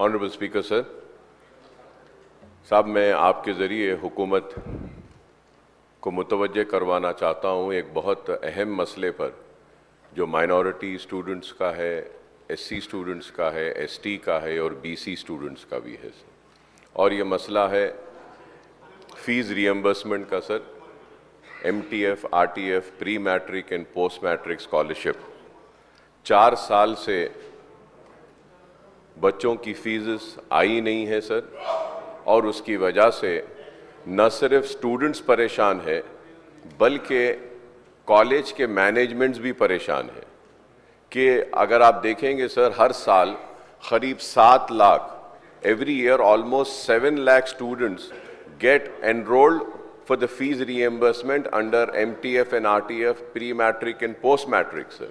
Honourable speaker sir, साहब मैं आपके ज़रिए हुकूमत को मुतवज्जे करवाना चाहता हूँ एक बहुत अहम मसले पर जो माइनॉरिटी स्टूडेंट्स का है, एससी स्टूडेंट्स का है, एसटी का है और बीसी स्टूडेंट्स का भी है सर। और ये मसला है फ़ीस रियम्बर्समेंट का sir. MTF, RTF, pre matric and post matric scholarship 4 साल से बच्चों की फीस आई नहीं है सर, और उसकी वजह से न सिर्फ स्टूडेंट्स परेशान है बल्कि कॉलेज के मैनेजमेंट्स भी परेशान है कि अगर आप देखेंगे सर, हर साल करीब 7 lakh every year almost 7 lakh students gate enrolled for the fees reimbursement under MTF and RTF, pre-matric and post-matric, sir.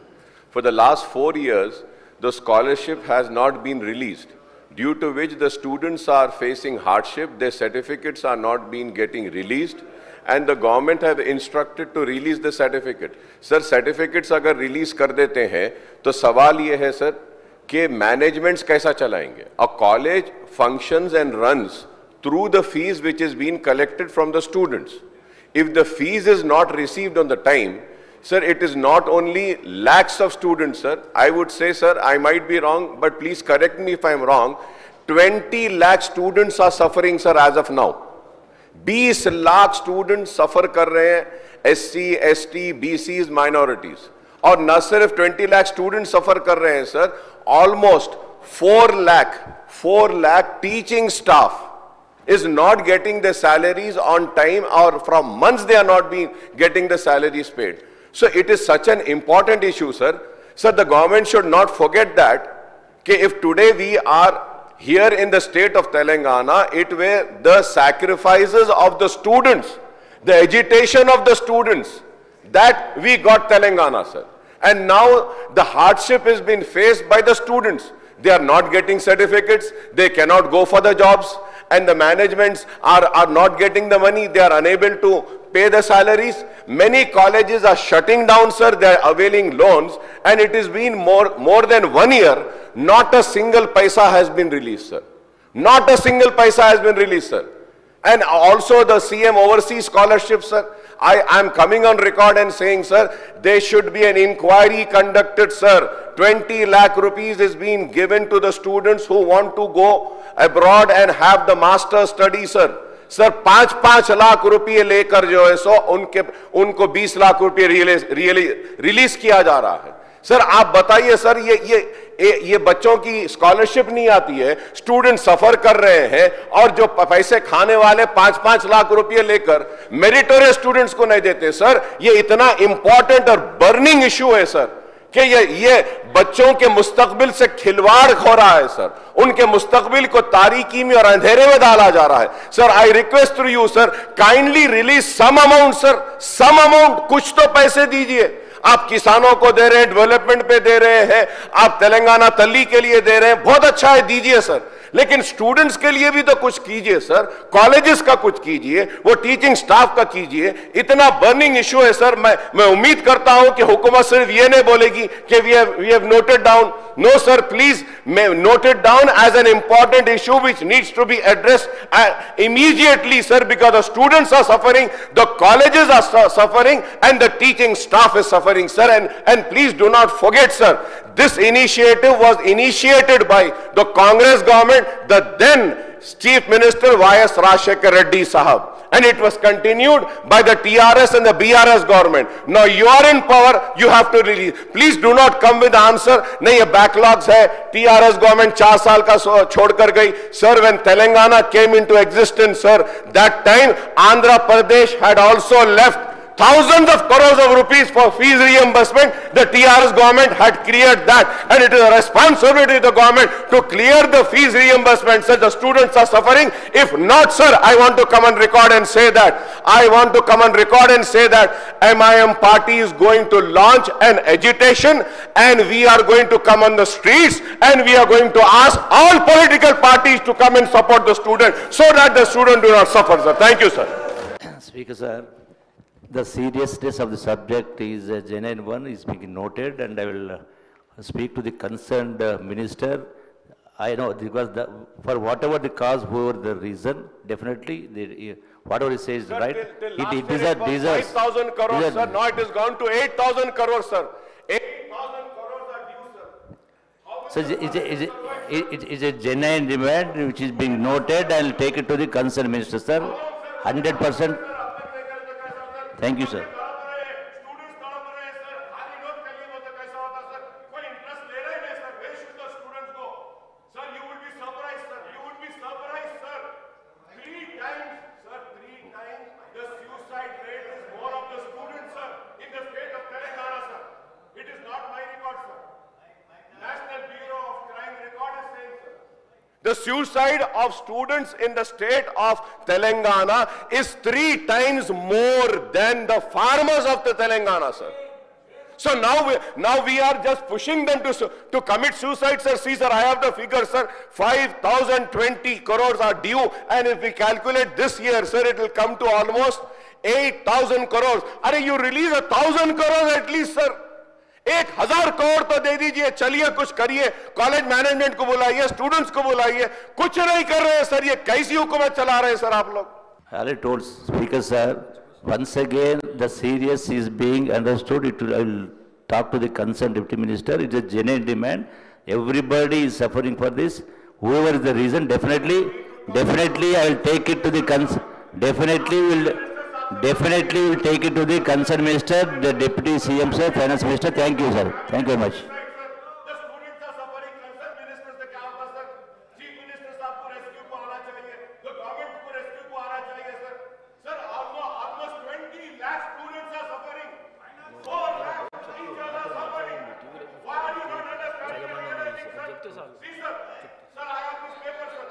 For the last 4 years, the scholarship has not been released, due to which the students are facing hardship, their certificates are not being getting released, and the government have instructed to release the certificate. Sir, certificates अगर release कर देते हैं, तो सवाल ये है sir, कि managements कैसा चलाएंगे? A college functions and runs through the fees which is being collected from the students. If the fees is not received on the time, sir, it is not only lakhs of students, sir. I would say, sir, I might be wrong, but please correct me if I am wrong. 20 lakh students are suffering, sir, as of now. 20 lakh students suffer कर रहे हैं, SC, ST, BCs, minorities. और न सिर्फ 20 lakh students suffer कर रहे हैं, sir. Almost 4 lakh teaching staff is not getting the salaries on time, or from months they are not being getting the salaries paid. So it is such an important issue, sir. Sir, the government should not forget that, if today we are here in the state of Telangana, it were the sacrifices of the students, the agitation of the students, that we got Telangana, sir. And now the hardship has been faced by the students. They are not getting certificates, they cannot go for the jobs, and the managements are not getting the money, they are unable to pay the salaries. Many colleges are shutting down, sir, they are availing loans, and it has been more than 1 year, not a single paisa has been released, sir. Not a single paisa has been released, sir. And also the CM overseas scholarship, sir. I am coming on record and saying, sir, there should be an inquiry conducted, sir. 20 lakh rupees is being given to the students who want to go abroad and have the master study, sir. Sir, 5 lakh रुपये लेकर जो है सो उनको 20 लाख रुपये release किया जा रहा है। सर आप बताइए सर, ये बच्चों की स्कॉलरशिप नहीं आती है, स्टूडेंट सफर कर रहे हैं, और जो पैसे खाने वाले 5 लाख रुपये लेकर मेरिटोरियस स्टूडेंट्स को नहीं देते। सर ये इतना इंपॉर्टेंट और बर्निंग इशू है सर, कि ये बच्चों के मुस्तकबिल से खिलवाड़ हो रहा है सर, उनके मुस्तकबिल को तारीकी में और अंधेरे में डाला जा रहा है। Sir I request to you sir, kindly release some amount sir, some amount, कुछ तो पैसे दीजिए। आप किसानों को दे रहे हैं, डेवलपमेंट पे दे रहे हैं, आप तेलंगाना तल्ली के लिए दे रहे हैं, बहुत अच्छा है, दीजिए सर, लेकिन स्टूडेंट्स के लिए भी तो कुछ कीजिए सर, कॉलेजेस का कुछ कीजिए, वो टीचिंग स्टाफ का कीजिए। इतना बर्निंग इशू है सर, मैं उम्मीद करता हूं कि हुकूमत सिर्फ ये नहीं बोलेगी कि we have noted down. No sir, please note it down as an important issue which needs to be addressed immediately, sir, because the students are suffering, the colleges are suffering, and the teaching staff is suffering, sir. And please do not forget, sir, this initiative was initiated by the Congress government, the then Chief Minister Y.S. Rajshekhar Reddy Sahab, and it was continued by the TRS and the BRS government. Now you are in power, you have to release. Please do not come with the answer, nahi ye backlogs hai, TRS government 4 saal ka chhod kar gayi. Sir, when Telangana came into existence, sir, that time Andhra Pradesh had also left thousands of crores of rupees for fees reimbursement. The TRS government had cleared that, and it is a responsibility of the government to clear the fees reimbursement, sir. The students are suffering. If not, sir, I want to come on record and say that, MIM party is going to launch an agitation, and we are going to come on the streets, and we are going to ask all political parties to come and support the student, so that the student do not suffer, sir. Thank you, sir. Speaker, sir. The seriousness of the subject is a genuine one, is being noted, and I will speak to the concerned minister. I know, because for whatever the cause, whoever the reason, definitely, whatever he says, Sir, right? till last It year it was deserves. 5,000 crores, sir. Now it has gone to 8,000 crores, sir. 8,000 crores are due, sir. So it's a genuine demand which is being noted. I'll take it to the concerned minister, sir. 100%. Thank you, sir. The suicide of students in the state of Telangana is 3 times more than the farmers of the Telangana, sir. So now we are just pushing them to commit suicide, sir. See, sir, I have the figure, sir. 5,020 crores are due, and if we calculate this year, sir, it will come to almost 8,000 crores. Are you release 1,000 crores at least, sir? 1,000 crore तो दे दीजिए, चलिए कुछ करिए, college management को बुलाइए, students को बुलाइए, कुछ नहीं कर रहे हैं सर, ये कैसी हुकूमत चला रहे हैं सर आप लोग? I told Speaker sir, once again the serious is being understood. I will talk to the concerned Deputy Minister. It's a genuine demand. Everybody is suffering for this. Whoever is the reason, definitely I will take it to the Definitely will take it to the concerned minister, the Deputy CM sir, Finance Minister. Thank you, sir. Thank you very much. The students are suffering. Concerned ministers से क्या होगा sir? Chief Minister साहब को rescue को आना चाहिए. The government को rescue को आना चाहिए sir. Sir, almost 20 lakh students are suffering. 4 lakh teachers are suffering. Why are you not understanding, sir? See, sir. Sir, I have this paper, sir.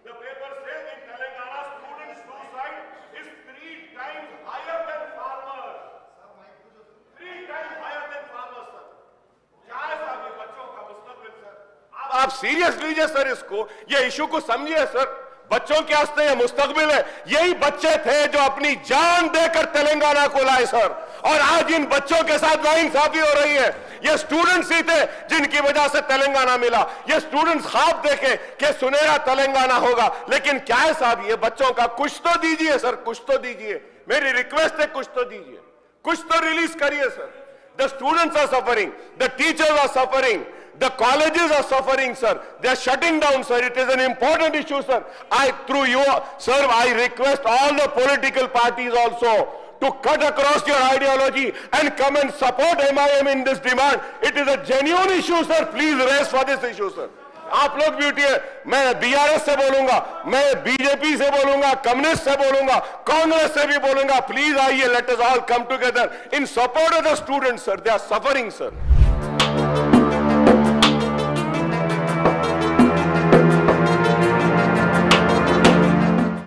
The paper says in Telangana, student suicide is 3 times higher than farmers. 3 times higher than farmers, sir. क्या है साहब ये बच्चों का मुस्तकबिल, sir? आप serious लीजिए sir इसको, ये इशू को समझिए सर. बच्चों के वास्ते ये मुस्तकबिल है. यही बच्चे थे जो अपनी जान देकर तेलंगाना को लाए सर, और आज इन बच्चों के साथ नाइंसाफी हो रही है. ये स्टूडेंट्स ही थे जिनकी वजह से तेलंगाना मिला. ये स्टूडेंट्स ख्वाब देखे कि सुनहरा तेलंगाना होगा, लेकिन क्या है साहब, ये बच्चों का कुछ तो दीजिए सर, कुछ तो दीजिए. मेरी रिक्वेस्ट है, कुछ तो दीजिए, कुछ तो रिलीज करिए sir. The students are suffering, the teachers are suffering, the colleges are suffering, sir. They are shutting down, sir. It is an important issue, sir. Through you, sir, I request all the political parties also to cut across your ideology and come and support MIM in this demand. It is a genuine issue, sir. Please raise for this issue, sir. आप लोग भी उठिए. मैं BRS से बोलूंगा, मैं BJP से बोलूंगा, कम्युनिस्ट से बोलूंगा, कांग्रेस से भी बोलूंगा. प्लीज आइए, let us all come together in support of the students, sir. They are suffering, sir.